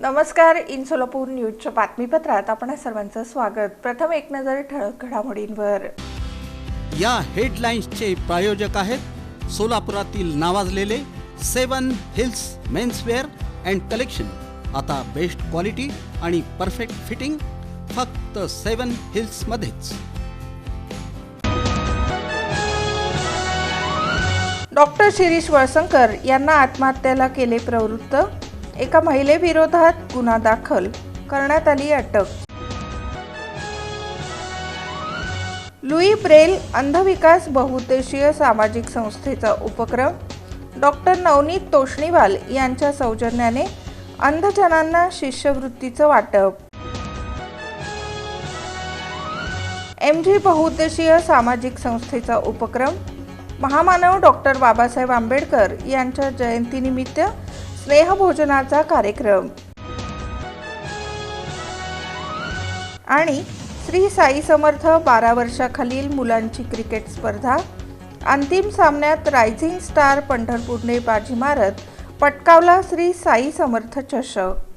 नमस्कार. इन सोलापूर न्यूजच्या बातमीपत्रात आपण सर्वांचं स्वागत. प्रथम एक नजर ठळक घडामोडींवर. या हेडलाईन्सचे प्रायोजक आहेत सोलापुरातील नावाजलेले 7 हिल्स मेन्सवेअर अँड कलेक्शन. आता बेस्ट क्वालिटी आणि परफेक्ट फिटिंग फक्त 7 हिल्स मध्येच. डॉक्टर शिरीष वळसंकर यांना आत्महत्येला केले प्रवृत्त. एका महिलेविरोधात गुन्हा दाखल करण्यात आली अटक. लुई ब्रेल अंधविकास बहुउद्देशीय सामाजिक संस्थेचा उपक्रम. डॉक्टर नवनीत तोष्णीवाल यांच्या सौजन्याने अंधजनांना शिष्यवृत्तीचं वाटप. MG बहुउद्देशीय सामाजिक संस्थेचा उपक्रम. महामानव डॉक्टर बाबासाहेब आंबेडकर यांच्या जयंतीनिमित्त स्नेहभोजनाचा कार्यक्रम. आणि श्री साई समर्थ 12 वर्षाखालील मुलांची क्रिकेट स्पर्धा. अंतिम सामन्यात रायझिंग स्टार पंढरपूरने बाजी मारत पटकावला श्री साई समर्थ चषक.